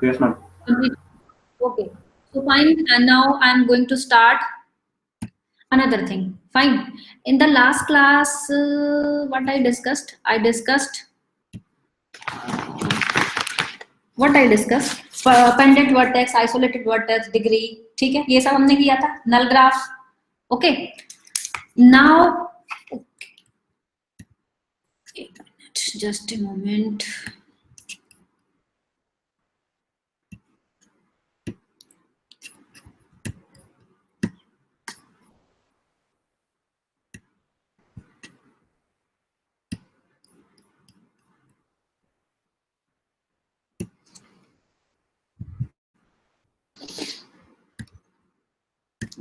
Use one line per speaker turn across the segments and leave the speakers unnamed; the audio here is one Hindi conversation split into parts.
Yes, ma'am.
Okay. So fine. And now I'm going to start another thing. Fine. In the last class, what I discussed? Pendant vertex, isolated vertex, degree. ठीक है, ये सब हमने किया था. Null graph. Okay. Now, just a moment.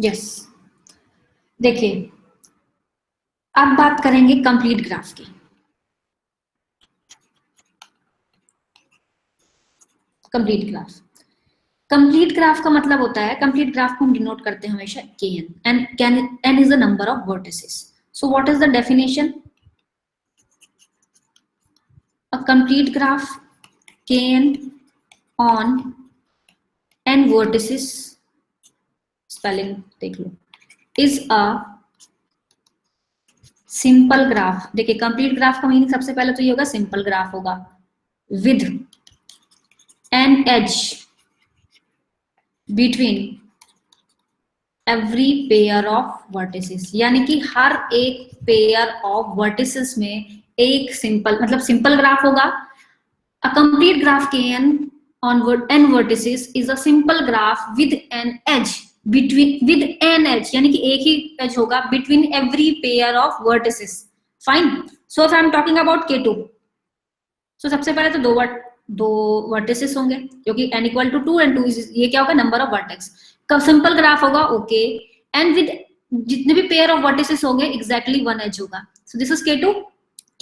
Yes. देखिए, अब बात करेंगे कंप्लीट ग्राफ की. Complete graph. कंप्लीट ग्राफ का मतलब होता है, कंप्लीट ग्राफ को हम डिनोट करते हैं हमेशा kn, and n is the number of vertices. So what is the definition? A complete graph kn on n vertices, spelling देख लो, is a सिंपल ग्राफ. देखिए, कंप्लीट ग्राफ का मीनिंग सबसे पहले तो ये होगा, सिंपल ग्राफ होगा with an edge between every pair of vertices, यानी कि हर एक पेयर ऑफ वर्टिसेस में एक सिंपल, मतलब सिंपल ग्राफ होगा. A complete graph K n on n vertices is a simple graph with an edge between, with an edge यानी कि एक ही एज होगा between every pair of vertices. Fine. So if I am talking about K2, सो सबसे पहले तो दो वर्टिसेस होंगे, क्योंकि n इक्वल टू 2 एंड 2 ये क्या होगा, number of vertex. Simple graph होगा. ओके. एंड विद जितने भी पेयर ऑफ वर्टिसेस होंगे एग्जैक्टली वन एज होगा. सो दिस इज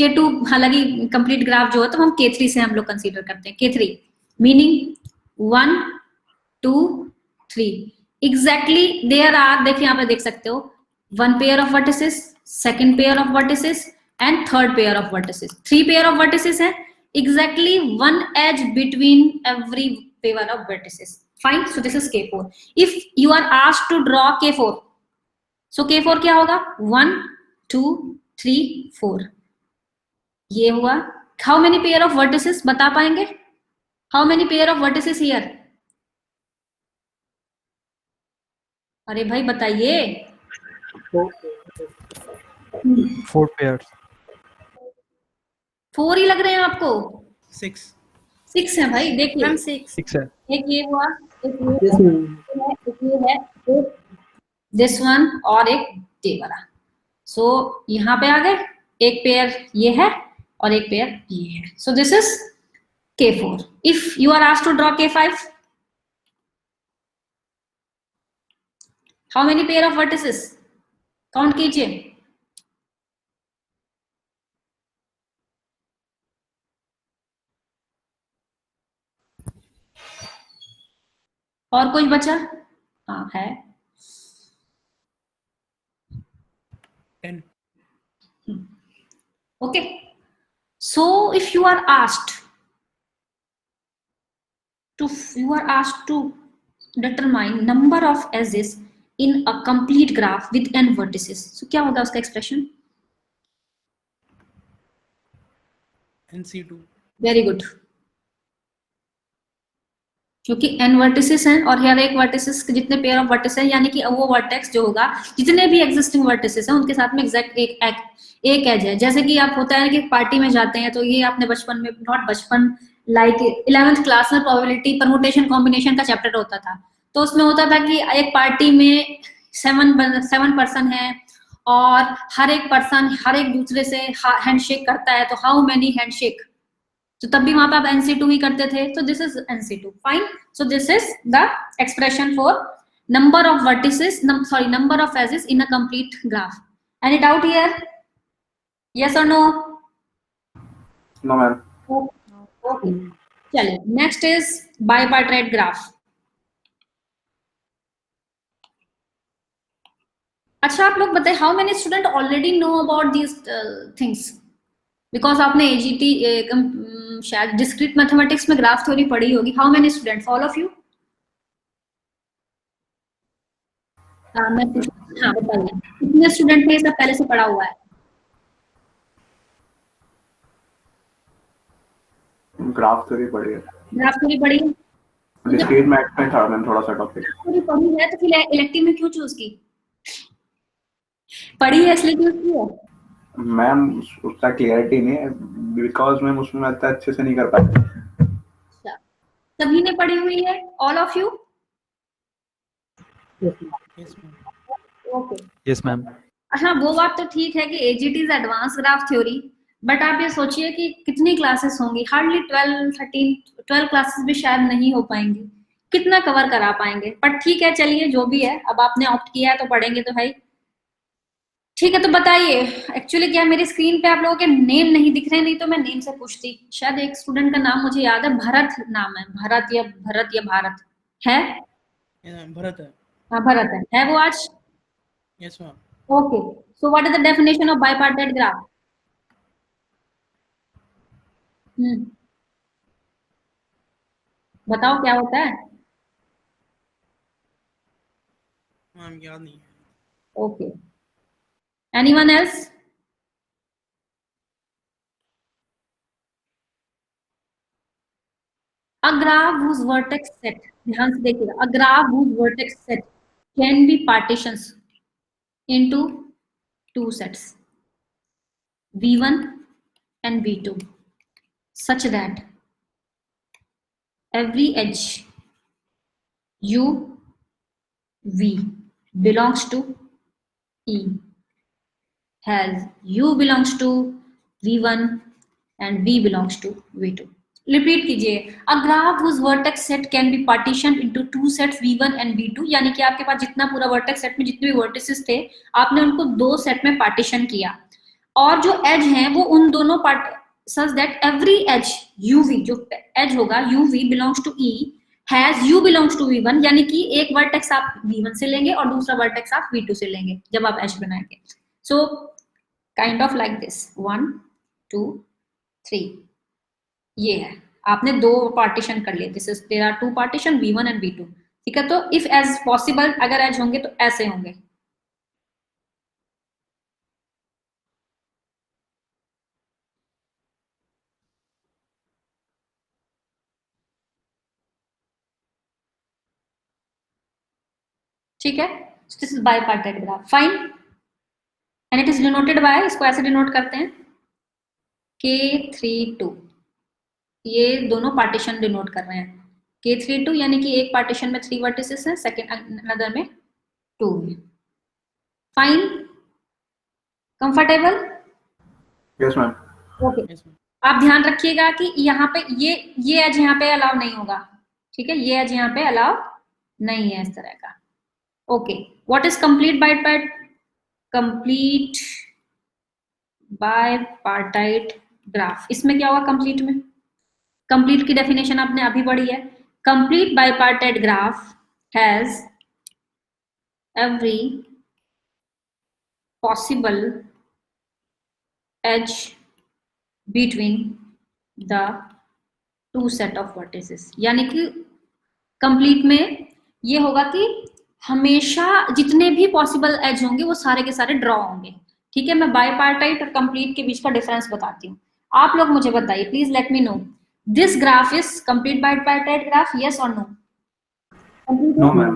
K2. हालांकि कंप्लीट ग्राफ जो है तो हम K3 से हम लोग कंसीडर करते हैं. K3 meaning 1 2 3 exactly there are. देखिए यहाँ पे देख सकते हो, one pair of vertices, second pair of vertices and third pair of vertices. 3 pair of vertices है, exactly one edge between every pair of vertices. Fine. So this is K4. If you are asked to draw K4, so K4 क्या होगा, 1 2 3 4 ये हुआ. How many pair of vertices बता पाएंगे? How many pair of vertices here? अरे भाई बताइए.
4 pairs.
4 ही लग रहे हैं आपको? 6 है भाई. देखिए
6 है.
एक ये हुआ, एक ये है, एक दिस वन और एक ये वाला. सो यहाँ पे आ गए, एक पेयर ये है और एक पेयर ये है. So this is K4. If you are asked to draw K5, how many pair of vertices, count कीजिए. और कोई बचा? हाँ है
10.
Okay. So if you are asked to determine number of edges in a complete graph with n vertices, so क्या होगा उसका एक्सप्रेशन?
NC2.
Very good. क्योंकि n वर्टिसेस हैं और हर एक वर्टिसेस के जितने पेयर ऑफ वर्टिस हैं, यानी कि वो वर्टेक्स जो होगा, जितने भी एग्जिस्टिंग वर्टिसेस हैं उनके साथ में एग्जैक्ट एक एज है. जैसे कि आप होता है कि पार्टी में जाते हैं, तो ये आपने बचपन में, नॉट बचपन, लाइक 11th क्लास में प्रोबेबिलिटी परमुटेशन कॉम्बिनेशन का चैप्टर होता था. तो उसमें होता था कि एक पार्टी में 7 पर्सन है और हर एक पर्सन हर एक दूसरे से हैंडशेक करता है. तो हाउ मेनी हैंडशेक, तो तब भी वहां पे आप NC2 ही करते थे. तो this is NC2. Fine. So this is the expression for number of vertices, number of edges in a complete graph. Any doubt here? Yes or no?
No, ma'am.
Okay. चलिए, next is bipartite graph. अच्छा, आप लोग बताइए, how many student already know about these things? Because आपने एजीटी शायद डिस्क्रीट मैथमेटिक्स में ग्राफ थ्योरी पढ़ी होगी. How many students? All of you? मैं हाँ बताइए कितने स्टूडेंट ने ये सब पहले से पढ़ा हुआ है?
ग्राफ थ्योरी पढ़ी है,
ग्राफ थ्योरी पढ़ी है?
डिस्क्रीट मैथ्स में था मैम थोड़ा सा टॉपिक.
थ्योरी पढ़ी है तो फिर इलेक्टिव में क्यों चूज की? पढ़ी है इसलिए चूज की है?
मैम उसका क्लियरिटी नहीं है बिकॉज मैम उसमें मैं इतना अच्छे से नहीं कर पाया.
अच्छा, सभी ने पढ़ी हुई है? All of you?
Yes, ma'am.
Okay.
Yes, ma'am.
हाँ वो बात तो ठीक है कि AGT is advance graph theory, but आप ये सोचिए कि कितनी क्लासेस होंगी, हार्डली 12 क्लासेस भी शायद नहीं हो पाएंगी, कितना कवर करा पाएंगे. पर ठीक है चलिए जो भी है, अब आपने ऑप्ट किया है तो पढ़ेंगे तो भाई. ठीक है तो बताइए, एक्चुअली क्या मेरी स्क्रीन पे आप लोगों के नेम नहीं दिख रहे, नहीं तो मैं नेम से पूछती. शायद एक स्टूडेंट का नाम मुझे याद है, भरत नाम है, भरत या भारत है.
Yeah, ma'am. Bharat hai.
हाँ भरत है वो आज.
Yes, ma'am.
Okay, so what is the definition of bipartite graph? बताओ क्या होता है?
Ma'am, याद नहीं है.
Okay, anyone else? A graph whose vertex set, ध्यान से देखिएगा, a graph whose vertex set can be partitions into two sets, V1 and V2, such that every edge U V belongs to E has U belongs to V1 and V belongs to V2. Repeat कीजिए, a graph whose vertex set can be partitioned into two sets V1 and V2, यानी कि आपके पास जितना पूरा वर्टेक्स सेट में जितने भी वर्टिसेस थे आपने उनको दो सेट में पार्टीशन किया, और जो एज हैं वो उन दोनों part such that every edge UV, जो एज होगा UV belongs to E has U belongs to V1, यानी कि एक वर्टेक्स आप V1 से लेंगे और दूसरा वर्टेक्स आप V2 से लेंगे जब आप एज बनाएंगे. So kind of like this 1 2 3, ये है. आपने दो पार्टीशन कर लिए, this is there are two partition V1 and V2. ठीक है, तो इफ एज पॉसिबल अगर एज होंगे तो ऐसे होंगे. ठीक है, this is bipartite graph. Fine, and it is denoted by, इसको ऐसे डिनोट करते हैं K32. ये दोनों पार्टीशन डिनोट कर रहे हैं K32, यानी कि एक पार्टीशन में 3 वर्टिसेस हैं, सेकंड अनदर में 2 है. Fine, comfortable?
Yes ma'am.
Okay.
Yes, ma'am.
आप ध्यान रखिएगा कि यहाँ पे ये एज यहाँ पे अलाउ नहीं होगा. ठीक है, ये एज यहाँ पे अलाउ नहीं है इस तरह का. Okay, what is complete bipartite graph? इसमें क्या होगा कंप्लीट में? कंप्लीट की डेफिनेशन आपने अभी पढ़ी है. Complete bipartite graph has every possible edge between the two set of vertices, यानी कि कंप्लीट में ये होगा कि हमेशा जितने भी पॉसिबल एज होंगे वो सारे के सारे ड्रॉ होंगे. ठीक है, मैं बाइपार्टाइट और कंप्लीट के बीच का डिफरेंस बताती हूँ. आप लोग मुझे बताइए, please let me know, this graph is complete bipartite graph, yes और नो?
No ma'am.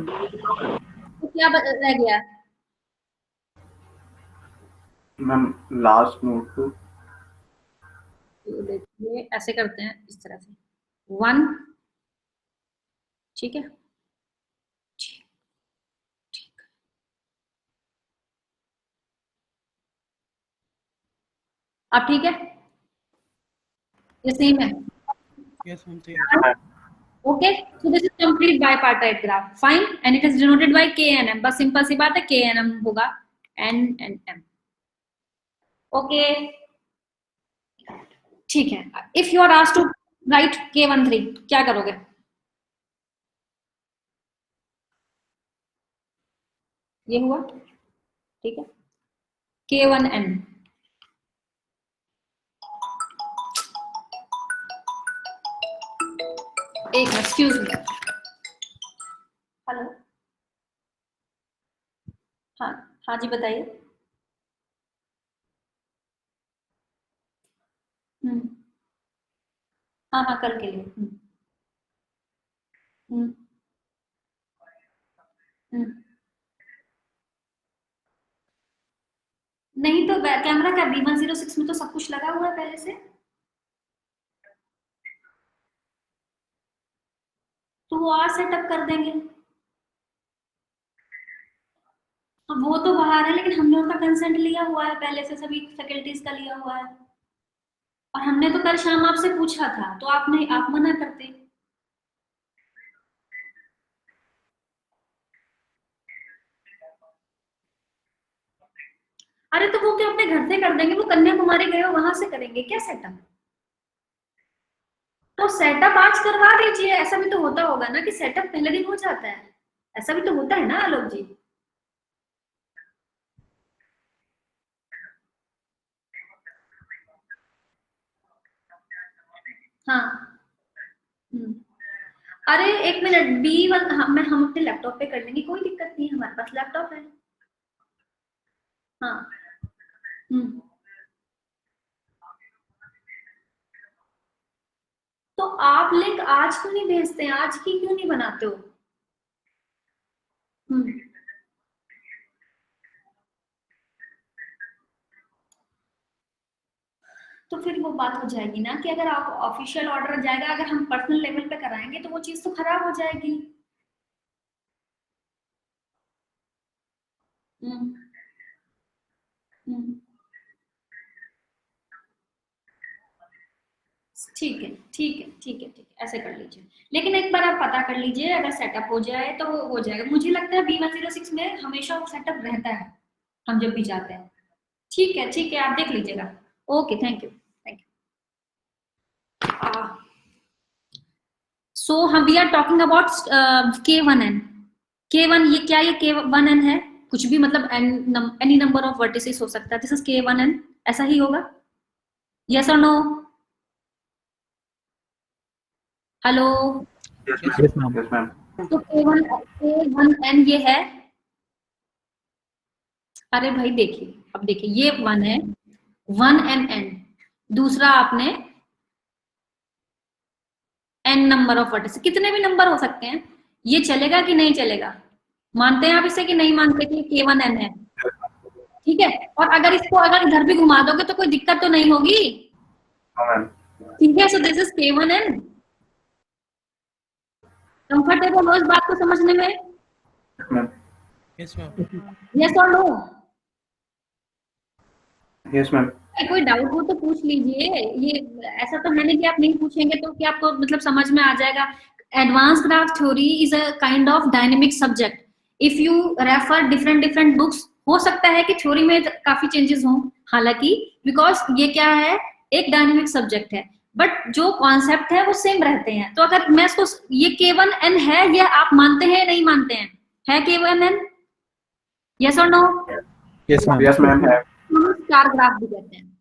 तो क्या रह गया?
Ma'am last note two.
देखिए ऐसे करते हैं इस तरह से 1. ठीक है, अब ठीक है, ये सेम है.
Yes, ma'am. Same.
Okay, so this is complete bipartite graph. Fine, and it is denoted by KNM. बस सिंपल सी बात है, KNM होगा, N and M. Okay, ठीक है. If you are asked to write K13, क्या करोगे? ये हुआ, ठीक है. K1N, एक मिनट, एक्सक्यूज मी। हेलो, हाँ हाँ जी बताइए। हम्म, हाँ हाँ कल के लिए। हम्म, हम्म। नहीं तो कैमरा क्या V106 में तो सब कुछ लगा हुआ है पहले से, तो वो आज सेटअप कर देंगे। अब वो तो बाहर है, लेकिन हमने उनका कंसेंट लिया हुआ है पहले से, सभी फैकल्टीज का लिया हुआ है। और हमने तो कल शाम आपसे पूछा था, तो आप मना करते। अरे तो वो क्या अपने घर से कर देंगे? वो कन्याकुमारी गए हो, वहां से करेंगे क्या सेटअप? तो सेटअप आज करवा दीजिए। ऐसा भी तो होता होगा ना कि सेटअप पहले दिन हो जाता है, ऐसा भी तो होता है ना आलोक जी। हाँ। हम्म। अरे एक मिनट, B1 हम अपने लैपटॉप पे कर लेंगे, कोई दिक्कत नहीं है, हमारे पास लैपटॉप है। हाँ। हम्म। तो आप लिंक आज क्यों नहीं भेजते हैं? आज की क्यों नहीं बनाते हो? हम्म। तो फिर वो बात हो जाएगी ना कि अगर आप ऑफिशियल ऑर्डर जाएगा, अगर हम पर्सनल लेवल पे कराएंगे तो वो चीज तो खराब हो जाएगी। हम्म। हम्म। ठीक है ठीक है ठीक है ठीक है, ऐसे कर लीजिए। लेकिन एक बार आप पता कर लीजिए, अगर सेटअप हो जाए तो वो हो जाएगा। मुझे लगता है B106 में हमेशा वो सेटअप रहता है, हम जब भी जाते हैं। ठीक है, आप देख लीजिएगा। Okay, thank you thank you. So हम we are talking about K1n। K1 ये क्या, ये K1n है? कुछ भी मतलब एनी नंबर ऑफ वर्टिसेस हो सकता है। दिस इज K1n, ऐसा ही होगा? यस और no? Hello.
Yes
Yes,
Yes,
ma'am,
ma'am.
Yes ma'am.
तो K1n ये है। अरे भाई देखिए, अब देखिए ये 1 है, 1 and n। दूसरा आपने n नंबर ऑफ वर्टिसेस, कितने भी नंबर हो सकते हैं। ये चलेगा कि नहीं चलेगा? मानते हैं आप इसे कि नहीं मानते कि K1n है? ठीक है। और अगर इसको अगर इधर भी घुमा दोगे तो कोई दिक्कत तो नहीं होगी?
हाँ मैम।
ठीक है, so this is K1n। Comfortable हो इस बात को समझने में?
Ma'am,
yes, ma'am.
यस और नो?
Yes ma'am.
कोई डाउट हो तो पूछ लीजिए। ये ऐसा तो है नहीं कि आप नहीं पूछेंगे तो कि आपको मतलब समझ में आ जाएगा। Advance graph theory is a kind of dynamic subject. If you refer different different books, हो सकता है कि थ्योरी में काफी चेंजेस हों, हालांकि बिकॉज ये क्या है, एक डायनेमिक सब्जेक्ट है, बट जो कॉन्सेप्ट है वो सेम रहते हैं। तो अगर मैं इसको, ये K1n है, ये आप मानते हैं नहीं मानते हैं? है K1n? यस और no?
Yes, ma'am.
Yes ma'am है।
स्टार ग्राफ भी कहते हैं।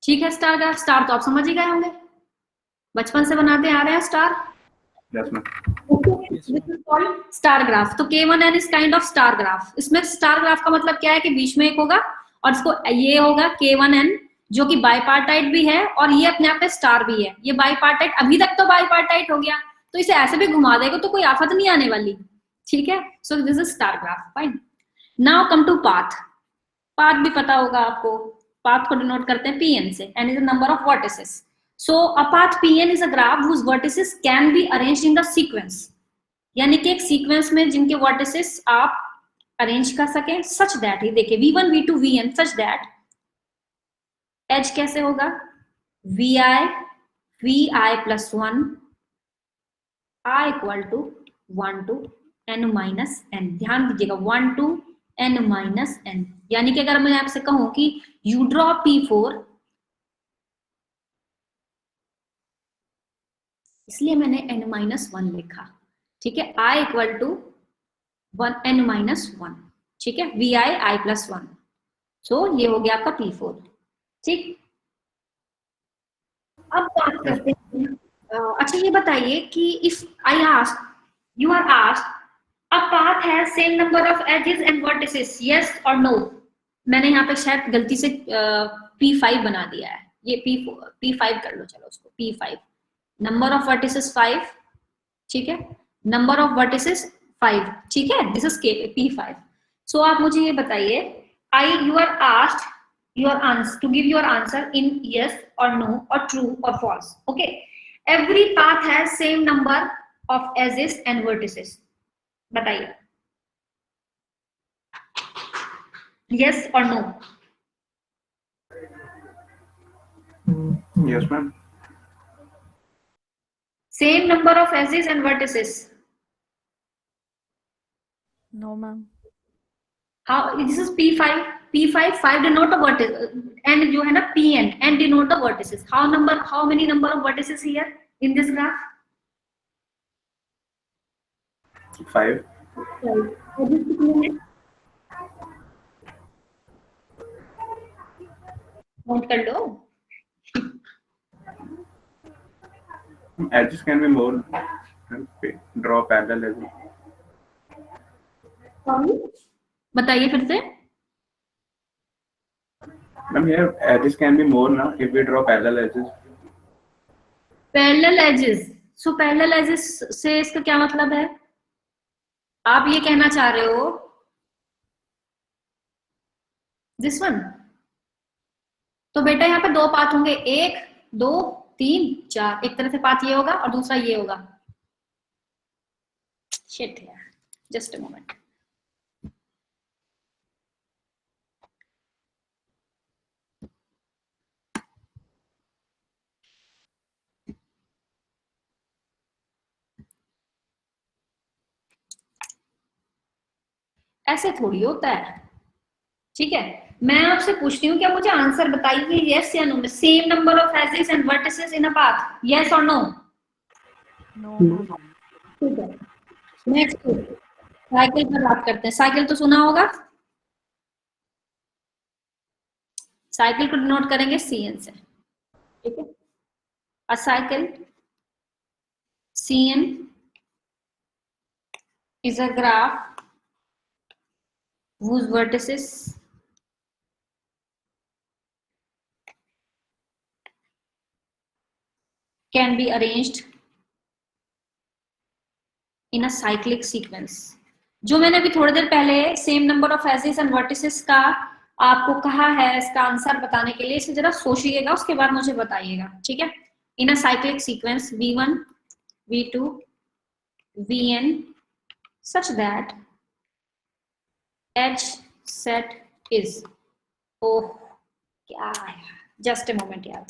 ठीक है, स्टार ग्राफ, स्टार तो आप समझ ही गए होंगे, बचपन से बनाते आ रहे हैं star.
Yes ma'am.
Yes,
this
ma'am.
Is called star graph. तो K1n is kind of star graph. इसमें स्टार ग्राफ का मतलब क्या है कि बीच में एक होगा और इसको ये होगा K1n, जो कि बाइपार्टाइट भी है और ये अपने आप में स्टार भी है। ये बाइपार्टाइट, अभी तक तो बाइपार्टाइट हो गया, तो इसे ऐसे भी घुमा देगा तो कोई आफत नहीं आने वाली। ठीक है, so this is star graph, fine. Now come to path. Path भी पता होगा आपको। पाथ को डिनोट करते हैं Pn से, n is the number of vertices. So a path Pn is a graph whose vertices can be arranged in the sequence, यानी कि एक सीक्वेंस में जिनके वर्टिसेस आप अरेंज कर सकें, सच दैट, ही देखिए V1 V2 Vn, such that as कैसे होगा, Vi plus 1 I equal to 1 to n minus n। ध्यान दीजिएगा 1 to n minus n, यानी कि अगर मैं आपसे कहूं कि यू ड्रॉ P4, इसलिए मैंने n minus 1 लिखा। ठीक है, I equal to 1 n minus 1। ठीक है, Vi I plus 1। सो ये हो गया आपका P4। ठीक, अब बात करते हैं अच्छा ये बताइए कि if I ask, you are ask a path has same number of edges and vertices, yes और नो। मैंने यहाँ पे शायद गलती से P5 बना दिया है, ये P5 कर लो, चलो उसको P5। नंबर ऑफ वर्टिसेस 5, ठीक है, नंबर ऑफ वर्टिसेस 5, ठीक है, दिस इज P5। सो आप मुझे ये बताइए, you are asked your answer to give your answer in yes or no or true or false. Okay, every path has same number of edges and vertices. बताइए yes or no.
Yes, ma'am.
Same number of edges and vertices.
No, ma'am.
How this is P5. P5 5 denote the vertices and जो है ना P and denote the vertices. How many number of vertices here in this graph?
5.
Note कर लो.
Edges can be more. Draw parallel edges.
बताइए फिर से.
Ma'am, here edges can be more now if we draw parallel edges.
Parallel edges. So parallel edges से इसका क्या मतलब है? आप ये कहना चाह रहे हो this one? तो बेटा यहाँ पे दो पाथ होंगे, 1 2 3 4। एक तरह से पाथ ये होगा और दूसरा ये होगा. Shit यार, just a moment. ऐसे थोड़ी होता है, ठीक है. मैं आपसे पूछती हूँ, क्या मुझे आंसर बताइए यस या नो में. Same number of edges and vertices in a path, yes और नो.
No.
ठीक है. नेक्स्ट साइकिल पर बात करते हैं. साइकिल तो सुना होगा. साइकिल को डिनोट करेंगे CN से, ठीक है. अ cycle CN is a graph whose vertices can be arranged in a cyclic sequence. जो मैंने अभी थोड़ी देर पहले same number of edges and vertices का आपको कहा है, इसका आंसर बताने के लिए इसे जरा सोचिएगा, उसके बाद मुझे बताइएगा, ठीक है. In a cyclic sequence V1 V2 Vn such that H set is, oh क्या है, जस्ट ए मोमेंट यार.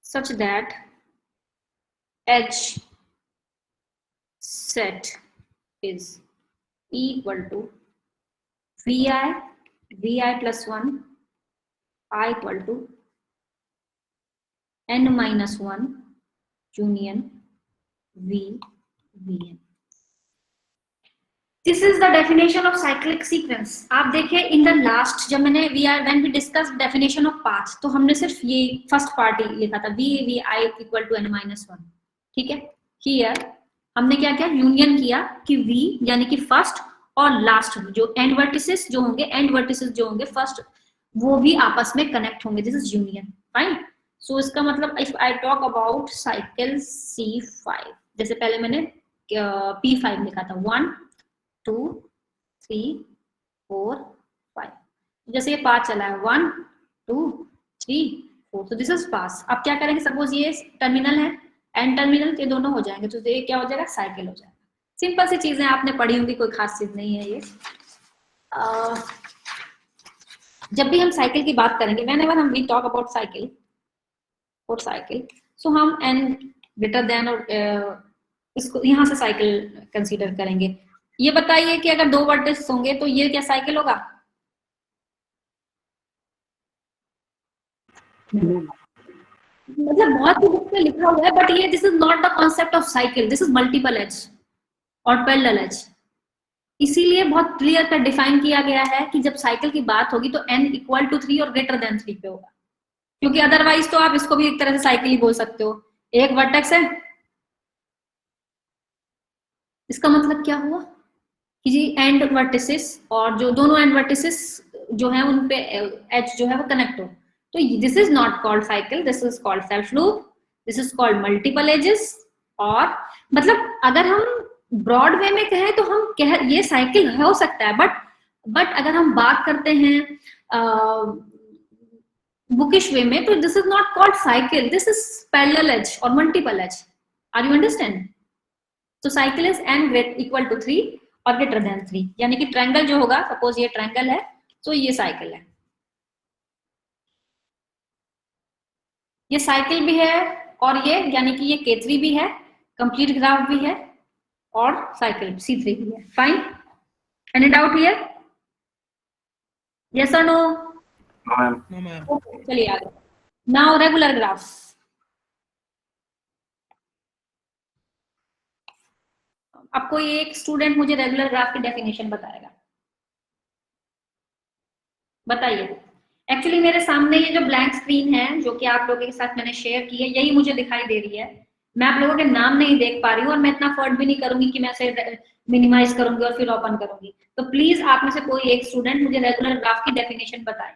such that H set is equal to Vi plus 1 I equal to n minus 1 union Vn. This is the definition of cyclic sequence. आप देखिए इन द लास्ट जब मैंने when we discussed definition of path, तो हमने सिर्फ ये फर्स्ट पार्ट ही लिखा था Vi equal to n minus 1, ठीक है. Here हमने क्या किया, यूनियन किया कि V यानी कि फर्स्ट और लास्ट जो एंड वर्टिसेस जो होंगे फर्स्ट, वो भी आपस में कनेक्ट होंगे. This is union, fine. So इसका मतलब if I talk about cycle C5, जैसे पहले मैंने P5 लिखा था, 1 2 3 4 5. जैसे ये पाथ चला है 1 2 3 4, तो दिस इज पास. अब क्या करेंगे, सपोज ये टर्मिनल है एंड टर्मिनल, ये दोनों हो जाएंगे, तो ये क्या हो जाएगा, साइकिल हो जाएगा. सिंपल सी चीजें आपने पढ़ी होंगी, कोई खास चीज नहीं है ये. जब भी हम साइकिल की बात करेंगे, whenever हम we talk about cycle, so हम n greater than और इसको यहाँ से साइकिल कंसीडर करेंगे. ये बताइए कि अगर 2 वर्टिसेस होंगे तो ये क्या साइकिल होगा? मतलब बहुत ही बुक में लिखा हुआ है, बट ये this is not the concept of cycle. This is multiple edge और पैरेलल एज. इसीलिए बहुत क्लियर कट डिफाइन किया गया है कि जब साइकिल की बात होगी तो n इक्वल टू 3 और ग्रेटर देन 3 पे होगा, क्योंकि अदरवाइज तो आप इसको भी एक तरह से साइकिल ही बोल सकते हो। एक वर्टेक्स है, इसका मतलब क्या हुआ कि जी एंड वर्टिसेस, और जो दोनों एंड वर्टिसेस जो है उन पे एच जो है वो कनेक्ट हो, तो this is not called cycle, this is called self loop, this is called multiple edges. और मतलब अगर हम ब्रॉड वे में कहें तो हम कह ये साइकिल हो सकता है, बट अगर हम बात करते हैं बुकिश वे में, तो this is not called cycle, this is parallel edge और multiple edge. Are you understand? तो cycle is n equal to 3 और ग्रेटर देन 3, यानी कि ट्रायंगल जो होगा, सपोज ये ट्रायंगल है तो ये साइकिल है, ये साइकिल भी है, और ये यानी कि ये K3 भी है, कंप्लीट ग्राफ भी है, और साइकिल C3 भी है। Fine, any doubt here? Yes और no?
No ma'am.
No, ma'am.
चलिए आगे। Now regular graph. अब कोई एक स्टूडेंट मुझे रेगुलर ग्राफ की डेफिनेशन बताएगा, बताइए। एक्चुअली मेरे सामने ये जो ब्लैंक स्क्रीन है जो कि आप लोगों के साथ मैंने शेयर की है, यही मुझे दिखाई दे रही है। मैं आप लोगों के नाम नहीं देख पा रही हूँ, और मैं इतना अफोर्ड भी नहीं करूंगी कि मैं इसे मिनिमाइज करूंगी और फिर ओपन करूंगी। तो प्लीज आप में से कोई एक स्टूडेंट मुझे रेगुलर ग्राफ की डेफिनेशन बताए।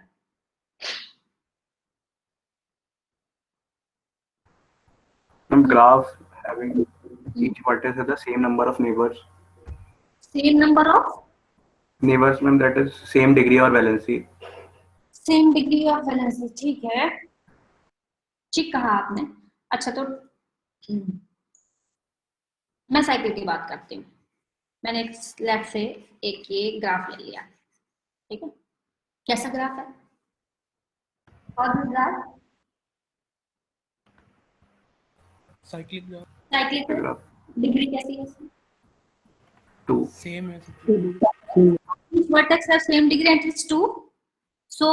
Ma'am graph having each vertex has the same number of neighbors.
Same number of
Neighbors ma'am, that is same degree or valency.
Same degree of valency, ठीक है, ठीक कहा आपने। अच्छा तो मैं साइकिल की बात करती हूँ। मैंने एक लेफ्ट से एक ये ग्राफ ले लिया, ठीक है, कैसा ग्राफ है? और ग्राफ
Cyclic graph.
साइकिल की
Graph
डिग्री कैसी है इसकी?
2.
Same as
Each vertex has same degree and it's 2. So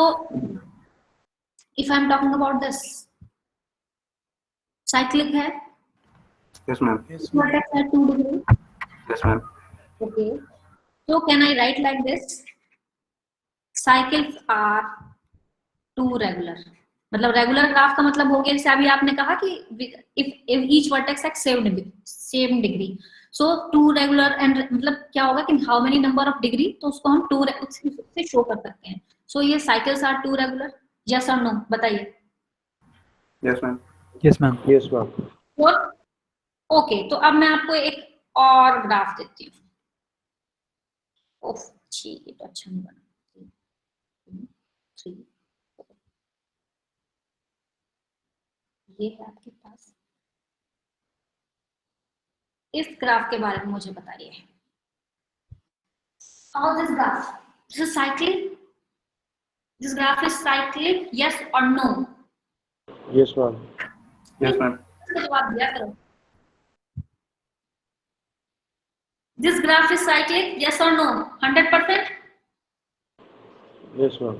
if I'm talking about this, cyclic है,
Yes ma'am.
yes,
each vertex has 2 degree.
Yes ma'am.
Okay. So can I write like this? Cycles are 2 regular. मतलब रेगुलर ग्राफ का मतलब हो गया, जैसे अभी आपने कहा कि if each vertex has same degree, so 2 regular and मतलब क्या होगा कि how many number of degree, तो उसको हम 2 से शो कर सकते हैं। So ये cycles are 2 regular, yes or no? बताइए।
Yes ma'am.
Yes, ma'am.
Yes, ma'am.
और ओके, तो अब मैं आपको एक और ग्राफ देती हूँ। ओह ठीक है, तो अच्छा नहीं बना। 3 ये है आपके पास। इस ग्राफ के बारे में मुझे बताइए। How this graph? This is cyclic. This graph is cyclic, yes or no?
Yes, ma'am.
Yes ma'am.
इसका जवाब दिया करो। This graph is cyclic, yes or no? 100%?
Yes, ma'am.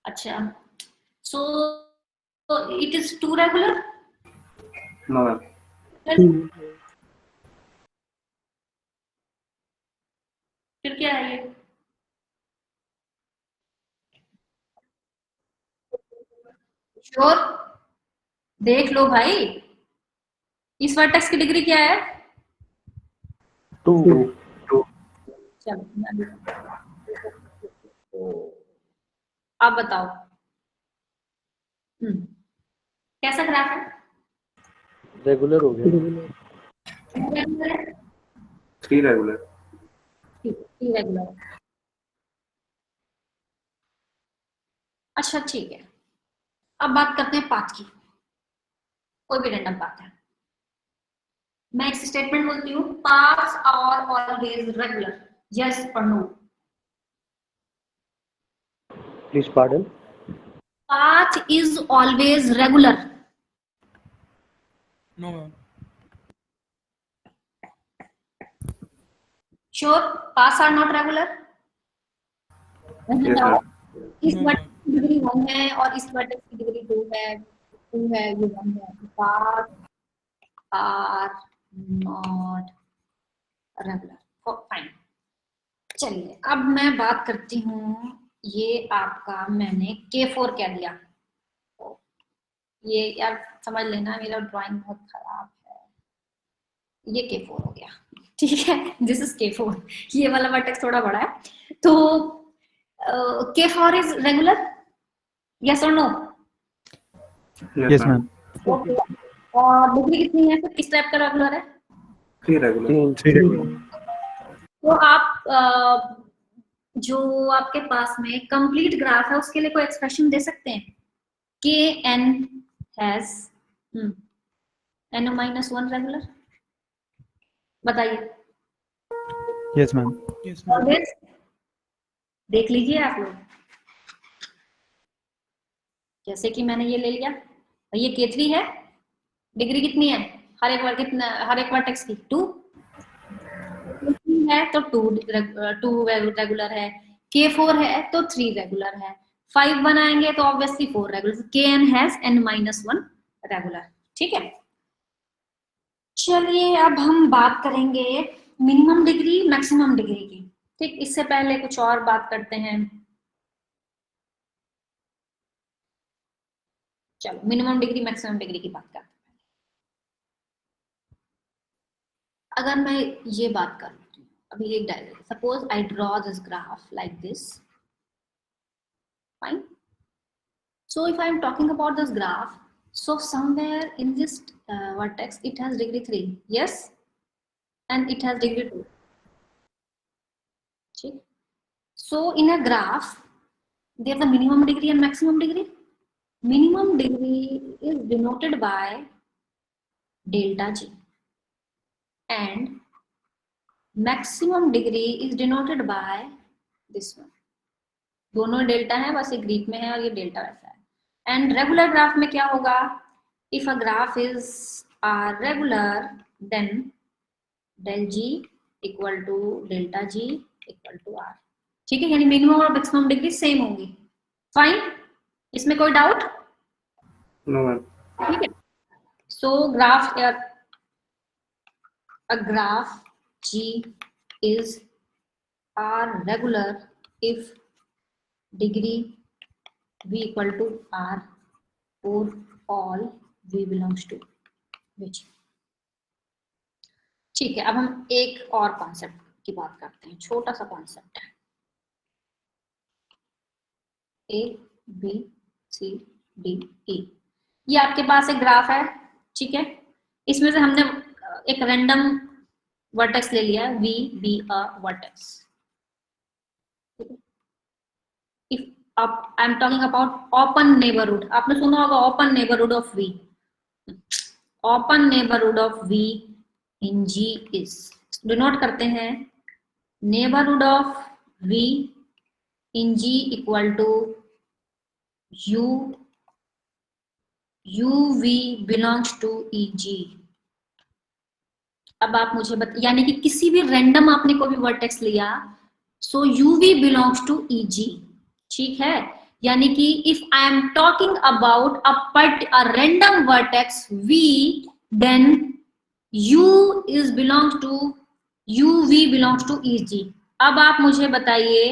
अच्छा, so it is 2 regular?
No ma'am.
फिर क्या है ये? श्योर? देख लो भाई, इस वर्टेक्स की डिग्री क्या है?
2.
चलो मैं भी आप बताओ। कैसा ग्राफ है?
Regular हो गया.
रेगुलर है?
3 regular.
इरेगुलर। अच्छा ठीक है, अब बात करते हैं पाथ की। कोई भी रैंडम पाथ है। मैं एक स्टेटमेंट बोलती हूँ, paths are always regular, yes और no?
Please pardon.
Path is always regular.
no, ma'am.
Sure, paths are not regular.
Yes ma'am.
इस
No,
वर्टेक्स की डिग्री 1 है और इस वर्टेक्स की डिग्री 2 है, 2 है, ये 1 है। Paths are not regular. Fine. चलिए अब मैं बात करती हूँ, ये आपका मैंने K4 कह दिया। ये यार समझ लेना, मेरा ड्राइंग बहुत खराब है। ये K4 हो गया, ठीक है। This is K4। ये वाला वर्टेक्स थोड़ा बड़ा है, तो K4 इज रेगुलर, यस और नो?
Yes, ma'am.
ओके। और डिग्री कितनी है, फिर किस टाइप का रेगुलर है?
3 रेगुलर।
3
तो आप जो आपके पास में कंप्लीट ग्राफ है उसके लिए कोई एक्सप्रेशन दे सकते हैं? Kn हैज n-1 रेगुलर, बताइए।
Yes, ma'am.
Yes, ma'am.
Always देख लीजिए आप लोग, जैसे कि मैंने ये ले लिया, ये K3 है, डिग्री कितनी है हर एक वर्टेक्स की? 2 है तो 2 रेगुलर है, K4 है तो 3 रेगुलर है, 5 बनाएंगे तो obviously 4 regular. Kn has n-1 regular, ठीक है। चलिए अब हम बात करेंगे मिनिमम डिग्री मैक्सिमम डिग्री की, ठीक। इससे पहले कुछ और बात करते हैं। चलो मिनिमम डिग्री मैक्सिमम डिग्री की बात करते हैं। अगर मैं ये बात कर लूँ, अभी एक diagram, suppose I draw this graph like this, fine. So if I am talking about this graph, so somewhere in this vertex it has degree 3, yes, and it has degree 2. Okay. So in a graph, there is a minimum degree and maximum degree. Minimum degree is denoted by delta G, and maximum degree is denoted by this one. दोनों डेल्टा है, बस ये ग्रीक में है और ये डेल्टा वैसा है। एंड रेगुलर ग्राफ में क्या होगा? If a graph is regular then del G equal to delta G equal to r, ठीक है। यानी मिनिमम और मैक्सिमम डिग्री सेम होंगी। फाइन, इसमें कोई डाउट?
No ma'am.
ठीक है। सो a graph G is regular if degree V equal to R for all V belongs to which। ठीक है, अब हम एक और कॉन्सेप्ट की बात करते हैं, छोटा सा कॉन्सेप्ट है। A B C D E, ये आपके पास एक ग्राफ है, ठीक है। इसमें से हमने एक रैंडम वर्टेक्स ले लिया है, V B a vertex. If I am talking about open neighborhood, आपने सुना होगा open neighborhood of V. Open neighborhood of V in G is, denote करते हैं neighborhood of V in G equal to UV belongs to EG। अब आप मुझे यानी कि किसी भी रैंडम आपने कोई भी वर्टेक्स लिया, सो UV belongs to EG, ठीक है। यानी कि if I am talking about a random vertex V, then UV belongs to EG। अब आप मुझे बताइए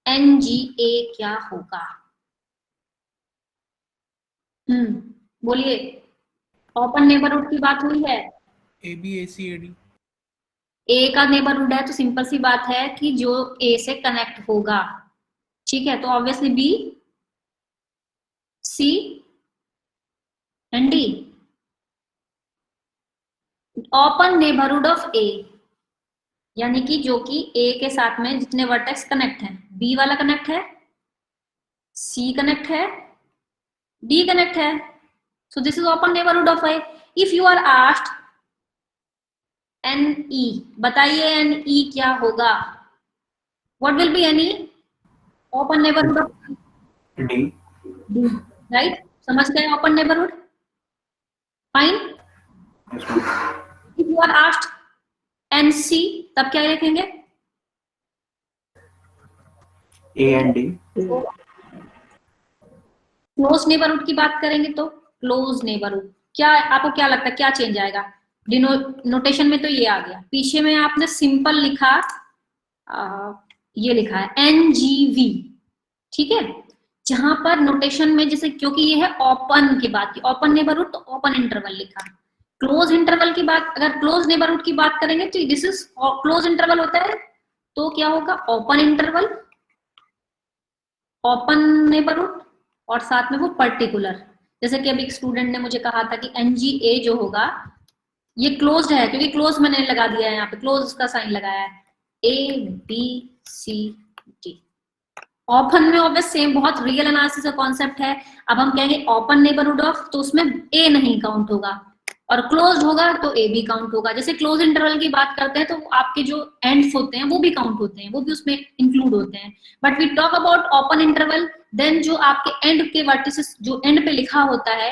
NGA क्या होगा? बोलिए। ओपन नेबरहुड की बात हुई है,
AB AC AD।
ए का नेबरहुड है तो सिंपल सी बात है कि जो ए से कनेक्ट होगा, ठीक है। तो obviously B C and D. Open neighbourhood of A यानी कि जो कि ए के साथ में जितने वर्टेक्स कनेक्ट हैं, बी वाला कनेक्ट है, सी कनेक्ट है, डी कनेक्ट है, so this is open neighbourhood of A. If you are asked NE, बताइए NE क्या होगा? What will be NE? Open neighbourhood of
D,
right. समझ गए open neighbourhood? Fine. If you are asked NC, तब क्या लिखेंगे?
A and D.
Close neighbourhood की बात करेंगे तो क्लोज नेबरहुड क्या, आपको क्या लगता है क्या चेंज आएगा? नोटेशन में तो ये आ गया, पीछे में आपने सिंपल लिखा, ये लिखा है NGV, ठीक है। जहां पर नोटेशन में जैसे, क्योंकि ये है ओपन की बात की, ओपन नेबरहुड, तो ओपन इंटरवल लिखा। क्लोज इंटरवल की बात, अगर क्लोज नेबरहुड की बात करेंगे तो दिस इज क्लोज इंटरवल होता है, तो क्या होगा, ओपन इंटरवल, ओपन नेबरहुड, और साथ में वो पर्टिकुलर। जैसे कि अभी एक स्टूडेंट ने मुझे कहा था कि NGA जो होगा ये क्लोज्ड है, क्योंकि क्लोज मैंने लगा दिया है, यहाँ पे क्लोज का साइन लगाया है, ABCD। ओपन में ऑब्वियस सेम, बहुत रियल एनालिसिस का कॉन्सेप्ट है। अब हम कहेंगे ओपन नेबरहुड ऑफ, तो उसमें A नहीं काउंट होगा, और क्लोज होगा तो A भी काउंट होगा। जैसे क्लोज इंटरवल की बात करते हैं तो आपके जो एंड्स होते हैं वो भी काउंट होते हैं, वो भी उसमें इंक्लूड होते हैं। But we talk about open interval, then जो आपके एंड के वर्टिसेस जो एंड पे लिखा होता है,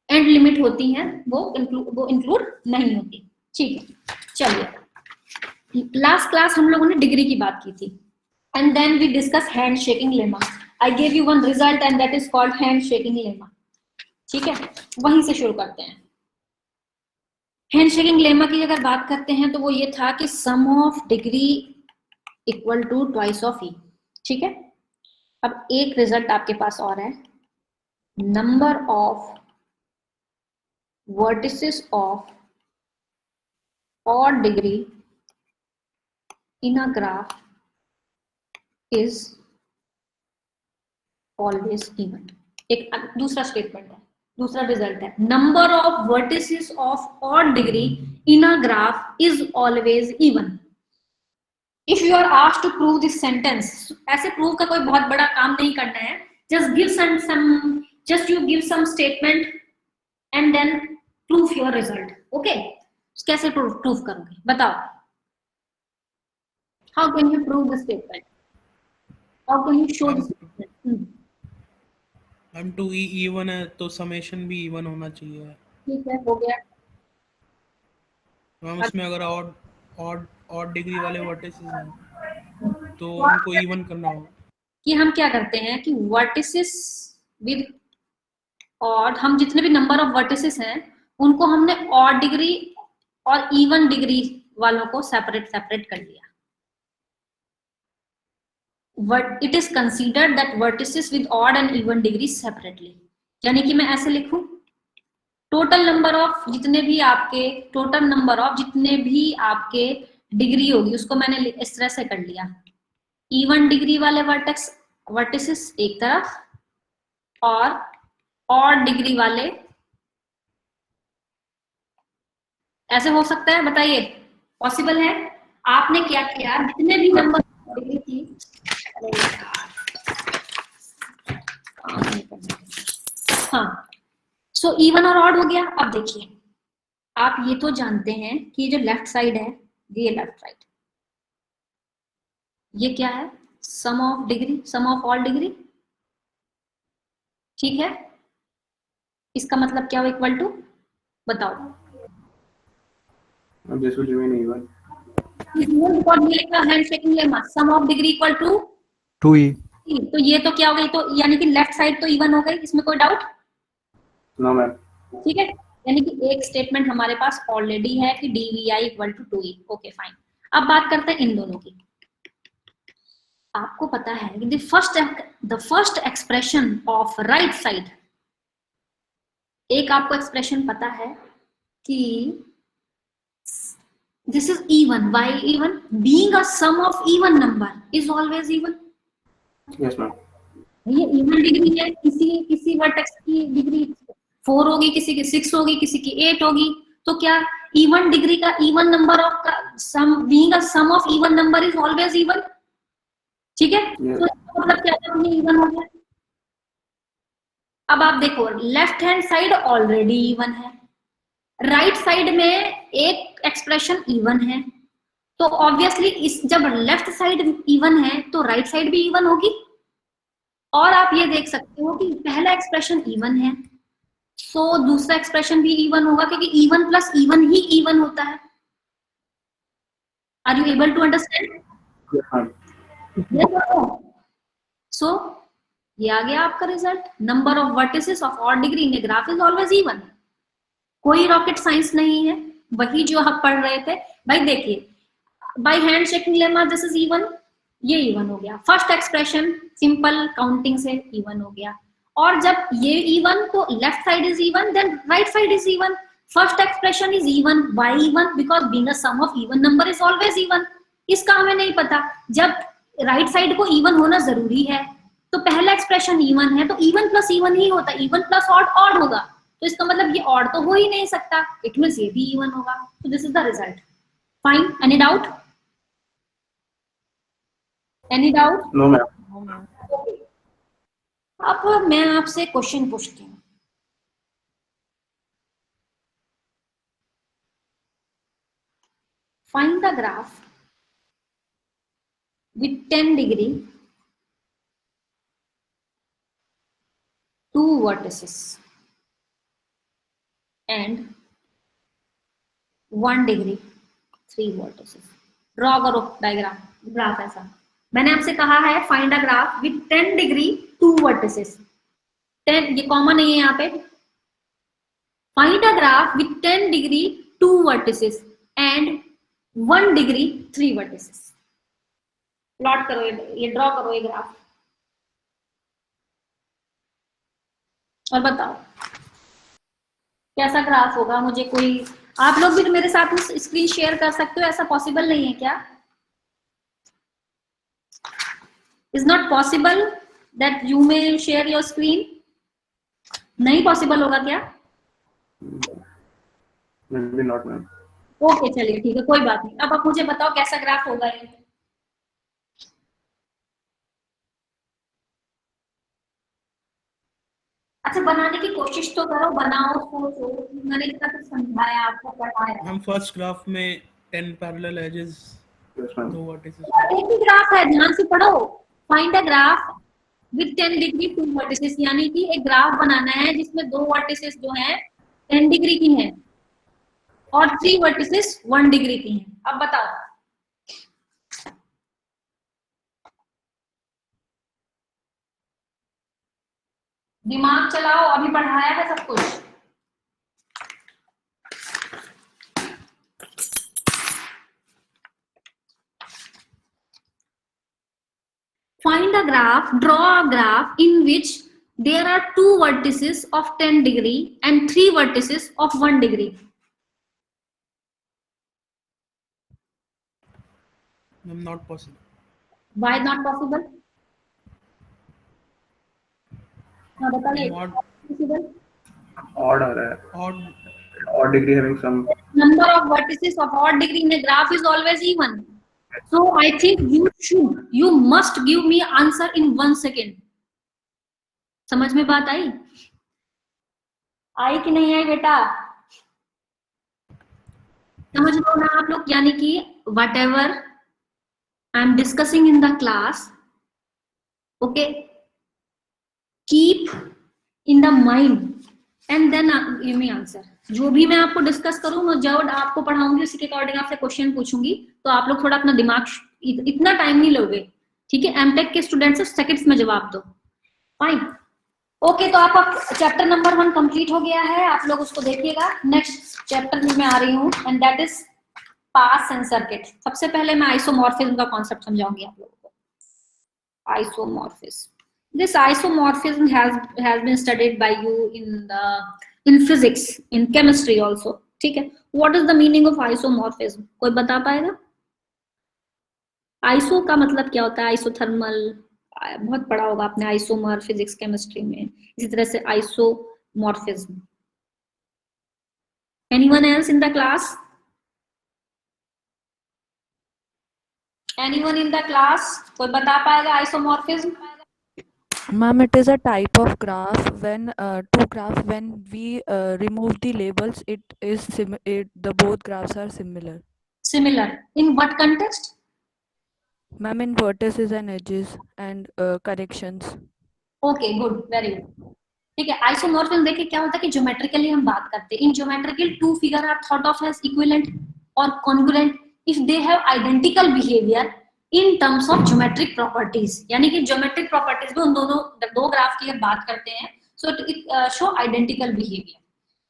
एंड लिमिट होती है, वो इंक्लूड नहीं होती, ठीक है। चलिए, लास्ट क्लास हम लोगों ने डिग्री की बात की थी, and then we discuss hand shaking lemma. I gave you one result and that is called hand shaking lemma, ठीक है। वहीं से शुरू करते हैं। हैंड शेकिंग लेमा की अगर बात करते हैं तो वो ये था कि sum of degree equal to twice of E, ठीक है। अब एक रिजल्ट आपके पास और है, number of vertices of odd degree in a graph is always even. एक दूसरा स्टेटमेंट है, दूसरा रिजल्ट है, number of vertices of odd degree in a graph is always even. If you are asked to prove this sentence, ऐसे प्रूव का कोई बहुत बड़ा काम नहीं करना है, just you give some statement and then prove your result. Okay? कैसे प्रूव करोगे बताओ? How can you prove the statement? How can you show the statement?
हम 2e even है तो समेशन भी even होना चाहिए।
ठीक है, हो गया।
हम उसमें अगर odd डिग्री वाले वर्टिसेस हैं तो उनको even करना होगा।
कि हम क्या करते हैं कि वर्टिसेस विद odd, हम जितने भी नंबर ऑफ वर्टिसेस हैं उनको हमने odd डिग्री और इवन डिग्री वालों को सेपरेट कर लिया। It is considered that vertices with odd and even degrees separately. यानी कि मैं ऐसे लिखूं, टोटल नंबर ऑफ जितने भी आपके डिग्री होगी उसको मैंने इस तरह से कर लिया, इवन डिग्री वाले वर्टिसेस एक तरफ और ऑड डिग्री वाले, ऐसे हो सकता है? बताइए, पॉसिबल है? आपने क्या किया, जितने भी नंबर डिग्री थी, हाँ, सो इवन और ऑड हो गया। अब देखिए, आप ये तो जानते हैं कि जो लेफ्ट साइड है, ये लेफ्ट साइड, ये क्या है, sum of degree, sum of all degree, ठीक है। इसका मतलब क्या हो, इक्वल टू, बताओ?
This will remain even.
Handshaking lemma, sum of degree equal to
2e.
तो ये तो क्या हो गई, तो यानी कि लेफ्ट साइड तो इवन हो गई, इसमें कोई डाउट?
No ma'am.
ठीक है, यानी कि एक स्टेटमेंट हमारे पास ऑलरेडी है कि dvi equal to 2e। Okay fine. अब बात करते हैं इन दोनों की। आपको पता है कि the first expression of right side, एक आपको एक्सप्रेशन पता है कि this is even. Why even? Being a sum of even number is always even.
Yes ma'am.
ये इवन डिग्री है, किसी वर्टेक्स की डिग्री 4 होगी, किसी की 6 होगी, किसी की 8 होगी, तो क्या इवन डिग्री का इवन नंबर ऑफ का sum, being a sum of even number is always even, ठीक है। तो मतलब क्या है, ये इवन हो गया। अब आप देखो, left hand side already even है, राइट साइड में एक एक्सप्रेशन इवन है, तो ऑब्वियसली इस जब लेफ्ट साइड इवन है तो राइट साइड भी इवन होगी। और आप ये देख सकते हो कि पहला एक्सप्रेशन इवन है, सो दूसरा एक्सप्रेशन भी इवन होगा, क्योंकि इवन प्लस इवन ही इवन होता है। Are you able to understand? So ये आ गया आपका result, number of vertices of odd degree in a graph is always even. कोई रॉकेट साइंस नहीं है, वही जो आप पढ़ रहे थे भाई। देखिए by hand shaking lemma this is even, ये इवन हो गया। फर्स्ट एक्सप्रेशन सिंपल काउंटिंग से इवन हो गया। और जब ये इवन तो left side is even, then right side is even. First expression is even, why even? Because being a sum of even number is always even. इसका हमें नहीं पता, जब राइट साइड को इवन होना जरूरी है तो पहला एक्सप्रेशन इवन है तो इवन प्लस इवन ही होता है, इवन प्लस ऑड ऑड होगा। तो इसका मतलब ये ऑड तो हो ही नहीं सकता, इट मींस ये भी इवन होगा। तो this is the result. Fine, any doubt? Any doubt?
No ma'am.
No, ma'am.
अब मैं आपसे क्वेश्चन पूछती हूँ। Find the graph with 10 degree, 2 vertices and 1 degree, 3 vertices. Draw करो डायग्राम, ग्राफ ऐसा। मैंने आपसे कहा है find a graph with 10 degree 2 vertices. 10 ये कॉमन नहीं है यहाँ पे। Find a graph with 10 degree 2 vertices and 1 degree 3 vertices. Plot करो, ये ड्रॉ करो ये ग्राफ और बताओ कैसा ग्राफ होगा। मुझे कोई, आप लोग भी तो मेरे साथ स्क्रीन शेयर कर सकते हो, ऐसा पॉसिबल नहीं है क्या? Is not possible that you may share your screen? नहीं पॉसिबल होगा क्या?
Maybe not ma'am.
ओके चलिए ठीक है, कोई बात नहीं। अब आप मुझे बताओ कैसा ग्राफ होगा ये। अच्छा बनाने की कोशिश तो करो, बनाओ, सोचो। मैंने इतना कुछ समझाया आपको, पढ़ाया।
हम फर्स्ट ग्राफ में 10 parallel edges,
Yes ma'am.
2 vertices.
एक ही ग्राफ है, ध्यान से पढ़ो। Find a graph with 10 degree 2 vertices, यानी कि एक ग्राफ बनाना है जिसमें 2 वर्टिसेस जो हैं 10 डिग्री की हैं और 3 वर्टिसेस 1 डिग्री की हैं। अब बताओ दिमाग चलाओ, अभी पढ़ाया है सब कुछ। Find a graph, draw a graph in which there are 2 vertices of 10 degree and 3 vertices of 1 degree.
Not possible.
Why not possible? हाँ बताइए।
Odd.
Possible?
Odd आ रहा है।
Odd.
Odd degree having some.
Number of vertices of odd degree in a graph is always even. So I think you must give me answer in 1 second. समझ में बात आई? आई कि नहीं आई बेटा? समझ लो ना आप लोग, यानी कि whatever I am discussing in the class, okay, keep in the mind and then give me answer. जो भी मैं आपको डिस्कस करूँ, मैं जब आपको पढ़ाऊंगी उसी के अकॉर्डिंग आपसे क्वेश्चन पूछूंगी, तो आप लोग थोड़ा अपना दिमाग, इतना टाइम नहीं लोगे, ठीक है? एमटेक के स्टूडेंट से सेकंड्स में जवाब दो। Fine, okay. तो आपका चैप्टर नंबर 1 कंप्लीट हो गया है, आप लोग उसको देखिएगा। नेक्स्ट चैप्टर में मैं आ रही हूँ and that is pass and circuit. सबसे पहले मैं आइसोमॉर्फिज्म का कॉन्सेप्ट समझाऊंगी आप लोगों को। Isomorphism, this isomorphism has been studied by you in physics, in chemistry also, ठीक है? What is the meaning of isomorphism? कोई बता पाएगा? आइसो का मतलब क्या होता है? आइसोथर्मल, बहुत पढ़ा होगा आपने आइसोमर फिजिक्स केमिस्ट्री में। इसी तरह से isomorphism. Anyone else in the class? Anyone in the class? कोई बता पाएगा isomorphism?
Ma'am, it is a type of graph when when we remove the labels, the both graphs are similar.
Similar in what context?
Ma'am, in vertices and edges and corrections.
Okay, good, very good. ठीक है, आइसोमॉर्फिज्म देखिए क्या होता है कि ज्योमेट्रिकली हम बात करते हैं। In geometrical 2 figure are thought of as equivalent और congruent if they have identical behaviour in terms of geometric properties, यानी कि ज्योमेट्रिक प्रॉपर्टीज में उन दोनों 2 ग्राफ की बात करते हैं, so it show identical behaviour.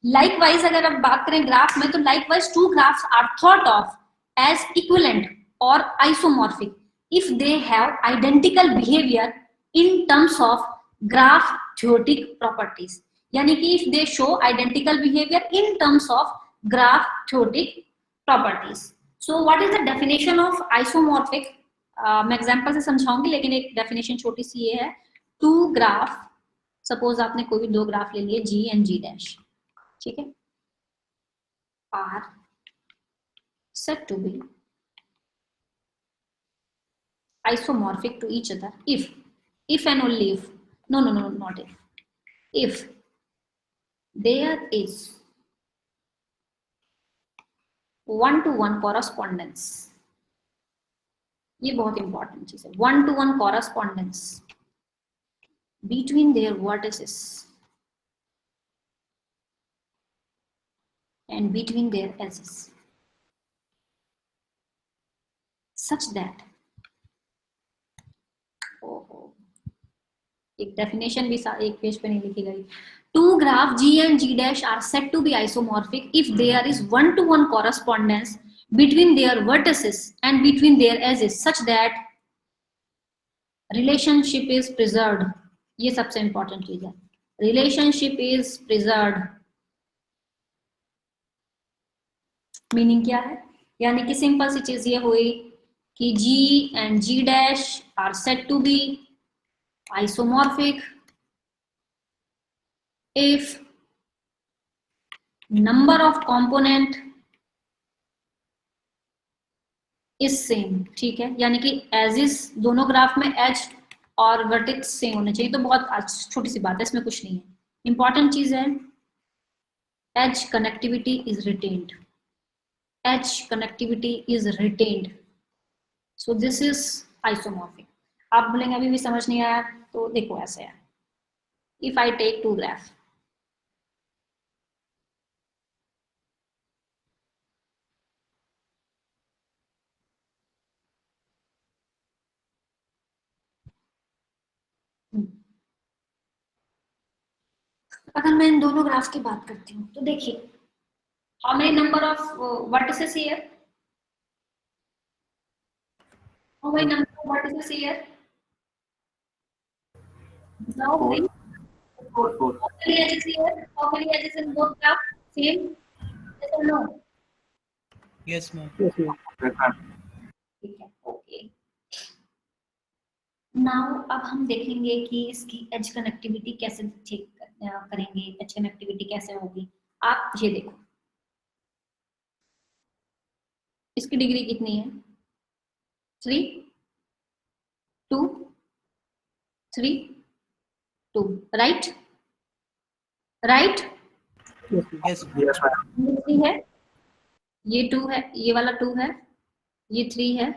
Likewise अगर आप बात करें ग्राफ में, तो likewise two graphs are thought of as equivalent और isomorphic if they have identical behaviour in terms of graph theoretic properties, यानी कि if they show identical behaviour in terms of graph theoretic properties. So what is the definition of isomorphic? मैं एग्जांपल से समझाऊंगी, लेकिन एक डेफिनेशन छोटी सी ये है. टू ग्राफ, सपोज आपने कोई भी दो ग्राफ ले लिए जी एंड जी डैश, ठीक है, are said to be isomorphic to each other if and only if, no, not if there is one to one correspondence. ये बहुत इंपॉर्टेंट चीज है. One two one correspondence between their vertices and between their edges such that, एक डेफिनेशन भी एक पेज पे नहीं लिखी गई. Two graph G and G dash are said to be isomorphic if there is one-to-one correspondence between their vertices and between their edges such that relationship is preserved. ये सबसे इंपॉर्टेंट चीज है. Relationship is preserved. मीनिंग क्या है? यानी कि सिंपल सी चीज ये हुई कि G and G dash are said to be isomorphic if number of component is same. ठीक है, यानी कि एज इज दोनों ग्राफ में एज और वर्टेक्स सेम होने चाहिए. तो बहुत छोटी सी बात है, इसमें कुछ नहीं है. इंपॉर्टेंट चीज है edge connectivity is retained. Edge connectivity is retained. So this is isomorphic. आप बोलेंगे अभी भी समझ नहीं आया, तो देखो ऐसे है. If I take two graph, अगर मैं इन दोनों ग्राफ की बात करती हूँ तो देखिए, how many number of vertices here, how many number of vertices here, now three. How many edges here? How many edges in both graph? Same? Yes or no?
Yes, ma'am.
Yes, ma'am.
ठीक है, ओके. नाउ अब हम देखेंगे कि इसकी एज कनेक्टिविटी कैसे चेक करेंगे. एज कनेक्टिविटी कैसे होगी? आप ये देखो, इसकी डिग्री कितनी है? 3 2 3 2, right? Right?
Yes, ma'am.
Yes, ma'am.
ये 3 है, ये 2 है, ये वाला 2 है, ये 3 है,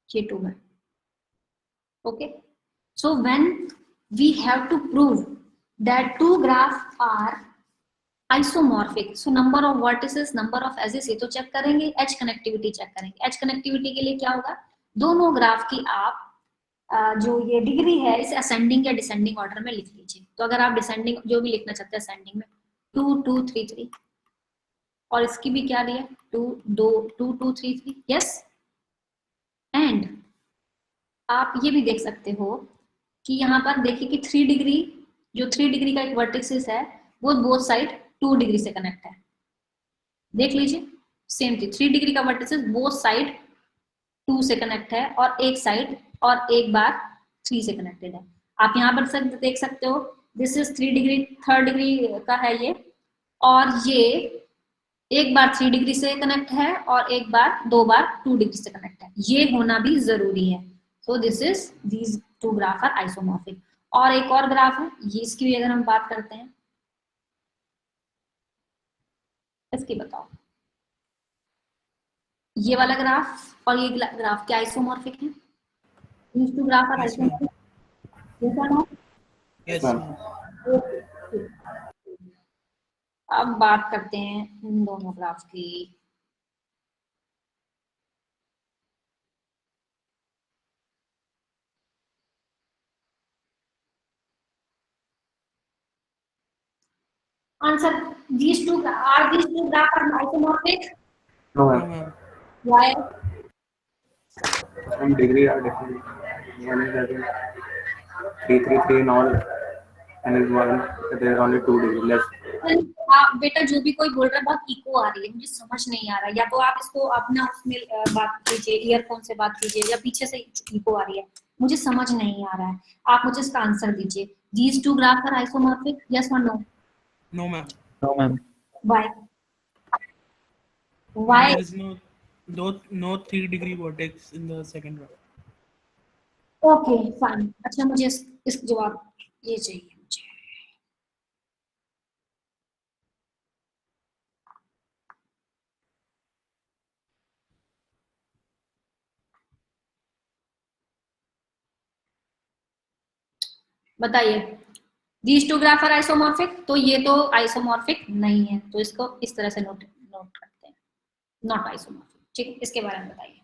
ये 2 है. Okay, so when we have to prove that two graphs are isomorphic, so number of vertices, number of edges, ये तो चेक करेंगे. एज कनेक्टिविटी चेक करेंगे. एज कनेक्टिविटी के लिए क्या होगा? दोनों ग्राफ की आप जो ये डिग्री है इसे असेंडिंग या डिसेंडिंग ऑर्डर में लिख लीजिए. तो अगर आप डिसेंडिंग जो भी लिखना चाहते हैं असेंडिंग में 2 2 3 3, और इसकी भी क्या दिया 2 2 2 2 3 3. यस. एंड आप ये भी देख सकते हो कि यहाँ पर देखिए कि 3 डिग्री, जो 3 डिग्री का एक वर्टिसेस है वो बोथ साइड 2 डिग्री से कनेक्ट है. देख लीजिए, सेम थी. 3 डिग्री का वर्टिसेस बोथ साइड 2 से कनेक्ट है, और एक साइड और एक बार 3 से कनेक्टेड है. आप यहाँ पर देख सकते हो, this is 3 degree, 3rd degree का है ये, और ये एक बार 3 डिग्री से कनेक्ट है और एक बार 2 बार 2 डिग्री से कनेक्ट है. ये होना भी जरूरी है. So this is, these two graph are isomorphic. और एक और ग्राफ है, ये इसकी भी अगर हम बात करते हैं, इसकी बताओ. ये वाला ग्राफ और ये ग्राफ क्या आइसोमॉर्फिक है? These two graphs are
Yes, ma'am.
isomorphic. Yes or no?
Yes,
Ma'am.
ma'am.
अब बात करते हैं इन दोनों ग्राफ की. Answer these two graphs are isomorphic?
No,
No,
ma'am.
ma'am.
Why?
And degree are different. One is that is 333 in all, and is one there is only 2 degree less.
बेटा जो भी कोई बोल रहा है बहुत इको आ रही है, मुझे समझ नहीं आ रहा, या तो आप इसको अपना उसमें बात कीजिए, ईयरफोन से बात कीजिए, या पीछे से इको आ रही है, मुझे समझ नहीं आ रहा है। आप मुझे इसका आंसर दीजिए। These two graphs are isomorphic? Yes or no?
No, ma'am.
No, ma'am.
Why? Why?
There is no 3-degree vertex in the second graph.
Okay, fine. अच्छा, मुझे इस जवाब ये चाहिए मुझे। बताइए, these two graphs are isomorphic? तो ये तो isomorphic नहीं है, तो इसको इस तरह से नोट करते हैं, not isomorphic। ठीक, इसके बारे में बताइए,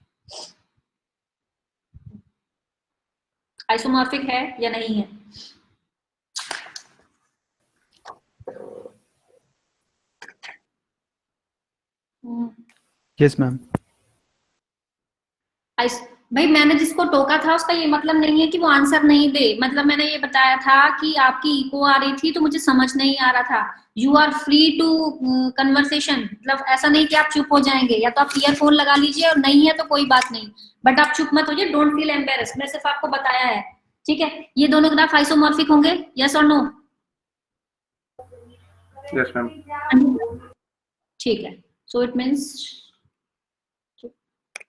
आइसोमॉर्फिक है या नहीं है?
Yes, ma'am.
भाई मैंने जिसको टोका था उसका ये मतलब नहीं है कि वो आंसर नहीं दे, मतलब मैंने ये बताया था कि आपकी इको आ रही थी तो मुझे समझ नहीं आ रहा था। You are free to conversation, मतलब ऐसा नहीं कि आप चुप हो जाएंगे, या तो आप ईयरफोन लगा लीजिए और नहीं है तो कोई बात नहीं, बट आप चुप मत होइए, डोंट फील एम्बेरस। मैं सिर्फ आपको बताया है, ठीक है? ये दोनों ग्राफ आइसोमॉर्फिक होंगे, यस और नो?
Yes, ma'am.
ठीक है, सो इट मीन्स,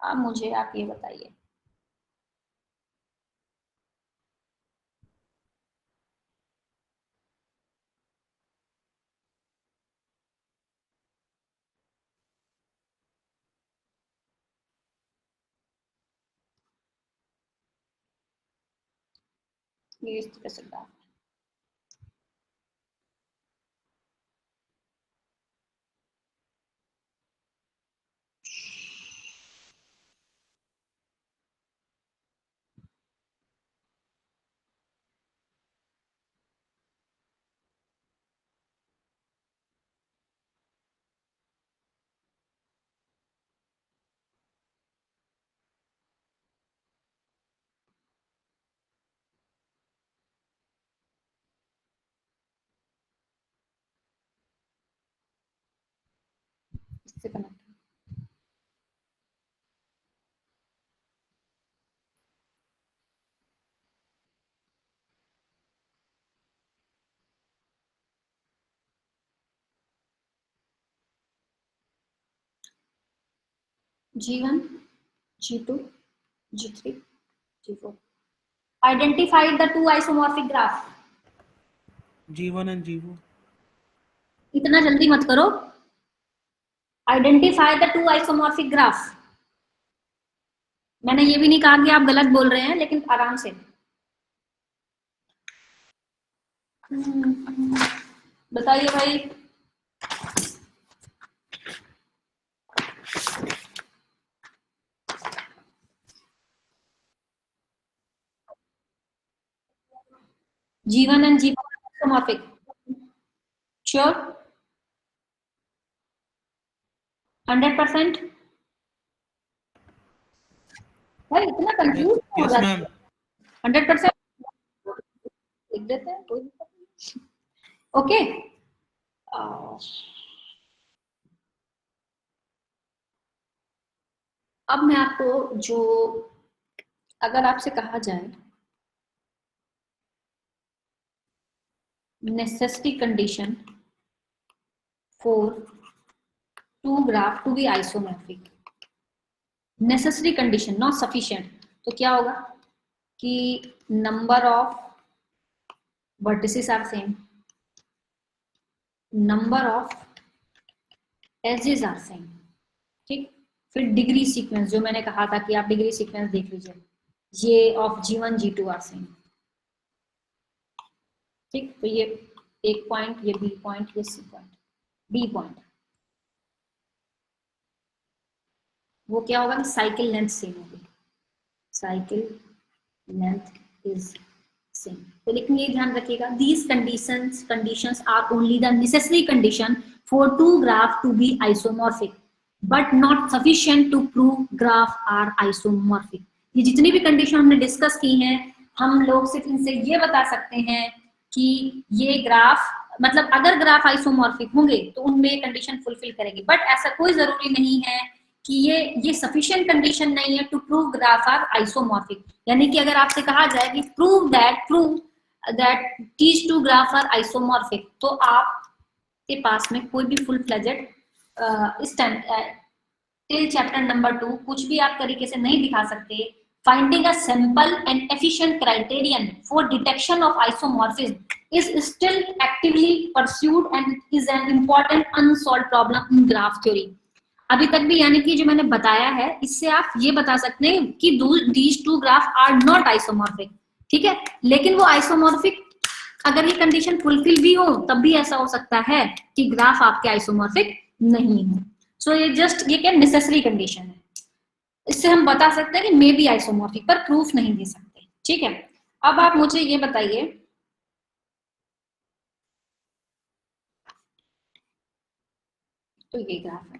अब मुझे आप ये बताइए, ये इस तरह से ग्राफ है। इससे connect G1, G2, G3, G4. Identify the two isomorphic graph.
G1 and G4.
इतना जल्दी मत करो। Identify the two isomorphic graph. मैंने ये भी नहीं कहा कि आप गलत बोल रहे हैं, लेकिन आराम से बताइए भाई। G1 and G4 are isomorphic. Sure? 100%? भाई इतना कंफ्यूज हो
Yes,
रहा
ma'am.
100% लिख देते हैं, कोई दिक्कत नहीं। ओके, अब मैं आपको जो, अगर आपसे कहा जाए necessity condition for two graph to be isomorphic, necessary condition not sufficient, तो क्या होगा कि number of vertices are same, number of edges are same, ठीक? फिर डिग्री सीक्वेंस, जो मैंने कहा था कि आप डिग्री सीक्वेंस देख लीजिए, ये of G1 G2 are same, ठीक? तो ये एक पॉइंट, ये बी पॉइंट, ये सी पॉइंट, बी पॉइंट, वो क्या होगा कि साइकिल लेंथ सेम होगी, साइकिल लेंथ इज सेम। तो लेकिन ये ध्यान रखिएगा, these conditions are only the necessary condition for two graph to be isomorphic but not sufficient to prove graph are isomorphic. ये जितनी भी कंडीशन हमने डिस्कस की हैं, हम लोग सिर्फ इनसे ये बता सकते हैं कि ये ग्राफ, मतलब अगर ग्राफ आइसोमॉर्फिक होंगे तो उनमें ये कंडीशन फुलफिल करेगी, बट ऐसा कोई जरूरी नहीं है कि ये सफिशिएंट कंडीशन नहीं है to prove graph are isomorphic. यानी कि अगर आपसे कहा जाए कि prove that these two graph are isomorphic, तो आपके पास में कोई भी full fledged till chapter number 2 कुछ भी आप तरीके से नहीं दिखा सकते। Finding a simple and efficient criterion for detection of isomorphism is still actively pursued and is an important unsolved problem in graph theory. अभी तक भी, यानी कि जो मैंने बताया है इससे आप ये बता सकते हैं कि these two graph are not isomorphic, ठीक है, लेकिन वो आइसोमॉर्फिक अगर ये कंडीशन फुलफिल भी हो तब भी ऐसा हो सकता है कि ग्राफ आपके आइसोमॉर्फिक नहीं हो। सो ये क्या नेसेसरी कंडीशन है, इससे हम बता सकते हैं कि मे बी आइसोमॉर्फिक, पर प्रूफ नहीं दे सकते, ठीक है। अब आप मुझे ये बताइए, तो ये ग्राफ है,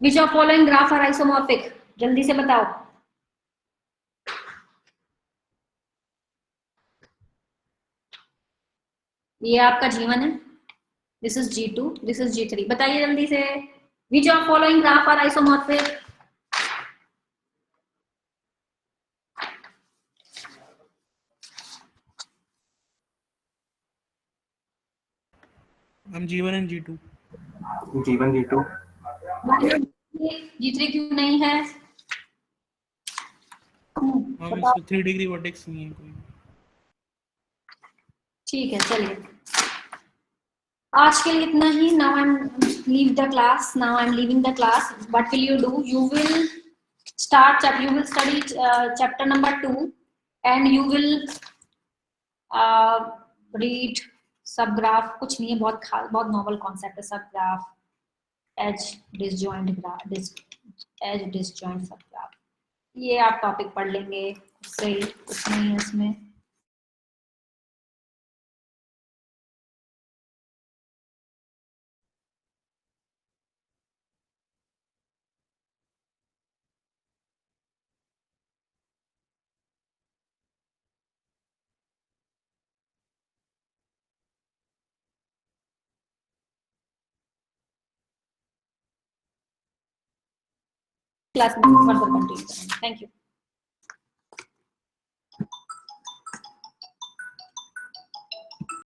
which of following graph are isomorphic, जल्दी से बताओ। ये आपका G1 है, this is G2, this is G3, बताइए जल्दी से, which of following graph are isomorphic.
हम G1 and G2.
G1 G2
G3 क्यों नहीं है?
हम इसको 3 डिग्री वर्टेक्स नहीं है कोई।
ठीक है, चलिए आज के लिए इतना ही। Now I am leave the class, now I am leaving the class. What will you do? You will study chapter number 2 and you will read sub graph. कुछ नहीं है, बहुत नॉवल कॉन्सेप्ट है sub graph, edge disjoint sub graph, ये आप टॉपिक पढ़ लेंगे, उससे ही कुछ नहीं है इसमें। क्लास में फर्दर कंटिन्यू करेंगे। Thank you.